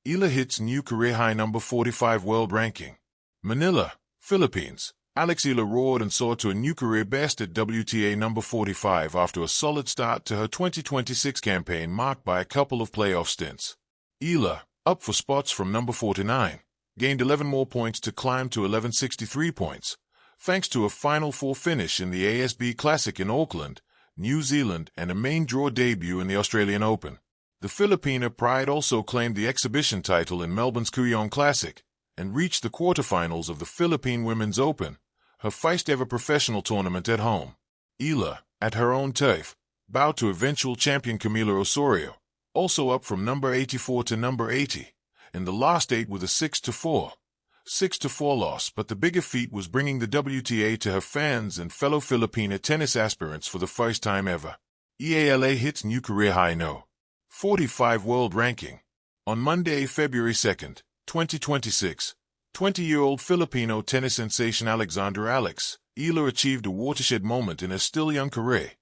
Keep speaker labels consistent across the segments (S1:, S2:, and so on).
S1: Eala hits new career-high number 45 world ranking. Manila, Philippines. Alex Eala roared and soared to a new career best at WTA number 45 after a solid start to her 2026 campaign marked by a couple of playoff stints. Eala, up for spots from number 49, gained 11 more points to climb to 1163 points, thanks to a Final Four finish in the ASB Classic in Auckland, New Zealand, and a main draw debut in the Australian Open. The Filipina Pride also claimed the exhibition title in Melbourne's Kuyong Classic and reached the quarterfinals of the Philippine Women's Open, her first-ever professional tournament at home. Eala, at her own turf, bowed to eventual champion Camila Osorio, also up from number 84 to number 80, in the last 8 with a 6-4 loss, but the bigger feat was bringing the WTA to her fans and fellow Filipina tennis aspirants for the first time ever. Eala hits new career-high no. 45 world ranking. On Monday, February 2nd, 2026, 20-year-old Filipino tennis sensation Alexander Alex Eala achieved a watershed moment in her still young career,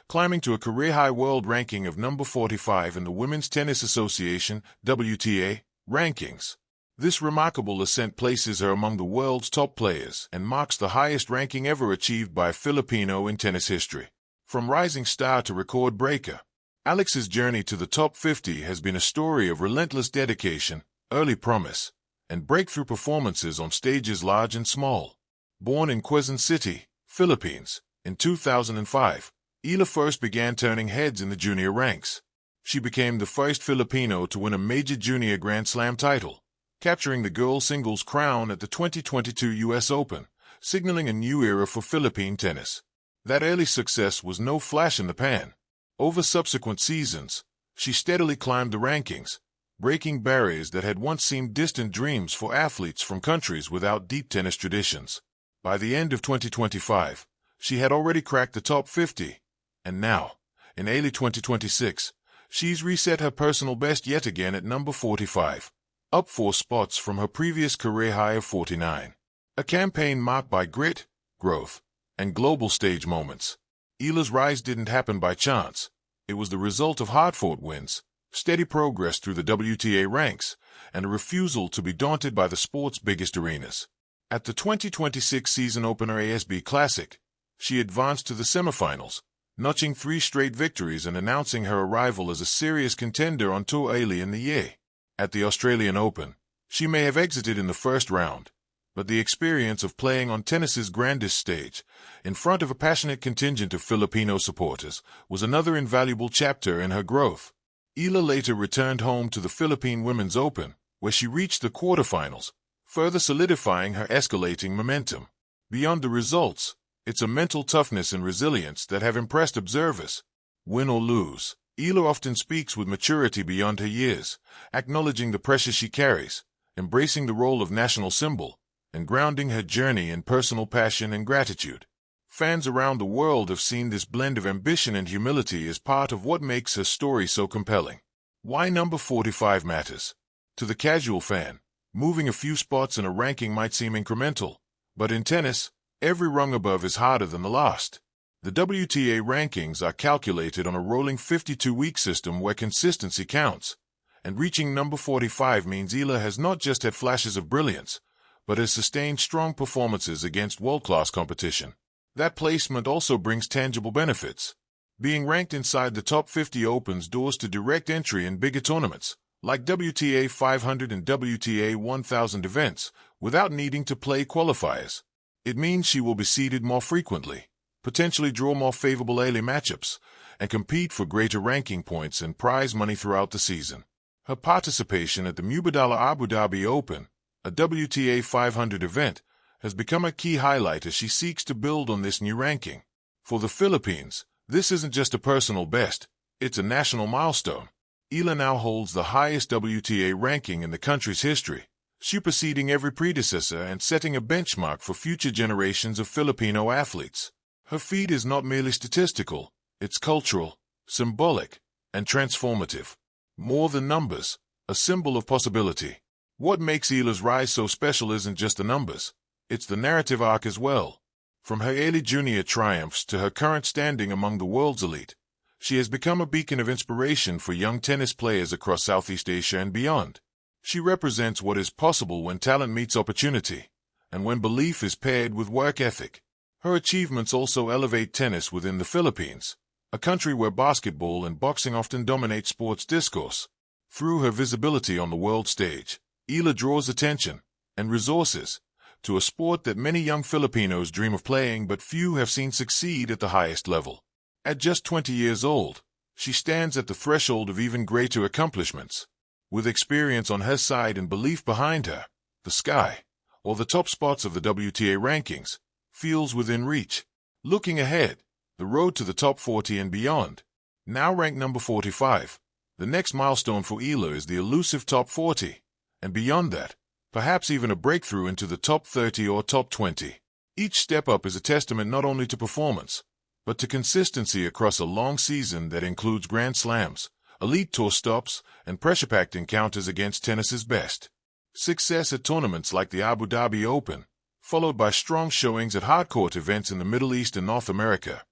S1: climbing to a career-high world ranking of number 45 in the Women's Tennis Association (WTA) rankings. This remarkable ascent places her among the world's top players and marks the highest ranking ever achieved by a Filipino in tennis history. From rising star to record breaker, Alex's journey to the top 50 has been a story of relentless dedication, early promise, and breakthrough performances on stages large and small. Born in Quezon City, Philippines, in 2005, Eala first began turning heads in the junior ranks. She became the first Filipino to win a major junior Grand Slam title, capturing the girls' singles crown at the 2022 U.S. Open, signaling a new era for Philippine tennis. That early success was no flash in the pan. Over subsequent seasons, she steadily climbed the rankings, breaking barriers that had once seemed distant dreams for athletes from countries without deep tennis traditions. By the end of 2025, she had already cracked the top 50, and now, in early 2026, she's reset her personal best yet again at number 45, up 4 spots from her previous career high of 49. A campaign marked by grit, growth, and global stage moments. Eala's rise didn't happen by chance. It was the result of hard-fought wins, steady progress through the WTA ranks, and a refusal to be daunted by the sport's biggest arenas. At the 2026 season opener ASB Classic, she advanced to the semifinals, notching 3 straight victories and announcing her arrival as a serious contender on tour early in the year. At the Australian Open, she may have exited in the first round, but the experience of playing on tennis's grandest stage, in front of a passionate contingent of Filipino supporters, was another invaluable chapter in her growth. Eala later returned home to the Philippine Women's Open, where she reached the quarterfinals, further solidifying her escalating momentum. Beyond the results, it's a mental toughness and resilience that have impressed observers. Win or lose, Eala often speaks with maturity beyond her years, acknowledging the pressure she carries, embracing the role of national symbol, and grounding her journey in personal passion and gratitude. Fans around the world have seen this blend of ambition and humility as part of what makes her story so compelling. Why number 45 matters. To the casual fan, moving a few spots in a ranking might seem incremental, but in tennis, every rung above is harder than the last. The WTA rankings are calculated on a rolling 52-week system where consistency counts, and reaching number 45 means Eala has not just had flashes of brilliance, but has sustained strong performances against world-class competition. That placement also brings tangible benefits. Being ranked inside the top 50 opens doors to direct entry in bigger tournaments, like WTA 500 and WTA 1000 events, without needing to play qualifiers. It means she will be seeded more frequently, potentially draw more favorable early matchups, and compete for greater ranking points and prize money throughout the season. Her participation at the Mubadala Abu Dhabi Open, a WTA 500 event, has become a key highlight as she seeks to build on this new ranking. For the Philippines, this isn't just a personal best, it's a national milestone. Eala now holds the highest WTA ranking in the country's history, superseding every predecessor and setting a benchmark for future generations of Filipino athletes. Her feat is not merely statistical, it's cultural, symbolic, and transformative. More than numbers, a symbol of possibility. What makes Eala's rise so special isn't just the numbers, it's the narrative arc as well. From her early junior triumphs to her current standing among the world's elite, she has become a beacon of inspiration for young tennis players across Southeast Asia and beyond. She represents what is possible when talent meets opportunity, and when belief is paired with work ethic. Her achievements also elevate tennis within the Philippines, a country where basketball and boxing often dominate sports discourse. Through her visibility on the world stage, Eala draws attention and resources to a sport that many young Filipinos dream of playing but few have seen succeed at the highest level. At just 20 years old, she stands at the threshold of even greater accomplishments. With experience on her side and belief behind her, the sky, or the top spots of the WTA rankings, feels within reach. Looking ahead, the road to the top 40 and beyond. Now ranked number 45, the next milestone for Eala is the elusive top 40, and beyond that, perhaps even a breakthrough into the top 30 or top 20. Each step up is a testament not only to performance, but to consistency across a long season that includes Grand Slams, elite tour stops, and pressure-packed encounters against tennis's best. Success at tournaments like the Abu Dhabi Open, followed by strong showings at hard-court events in the Middle East and North America,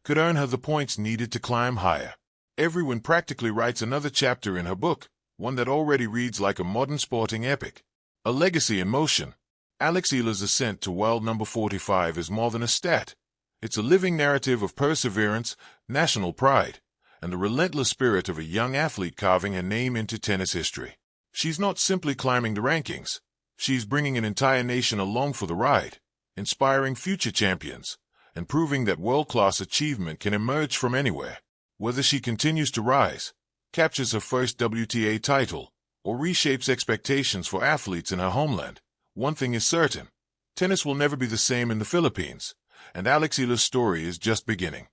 S1: could earn her the points needed to climb higher. Every win practically writes another chapter in her book, one that already reads like a modern sporting epic. A legacy in motion. Eala's ascent to world number 45 is more than a stat. It's a living narrative of perseverance, national pride, and the relentless spirit of a young athlete carving her name into tennis history. She's not simply climbing the rankings. She's bringing an entire nation along for the ride, inspiring future champions, and proving that world-class achievement can emerge from anywhere. Whether she continues to rise, captures her first WTA title, or reshapes expectations for athletes in her homeland, one thing is certain: tennis will never be the same in the Philippines, and Eala's story is just beginning.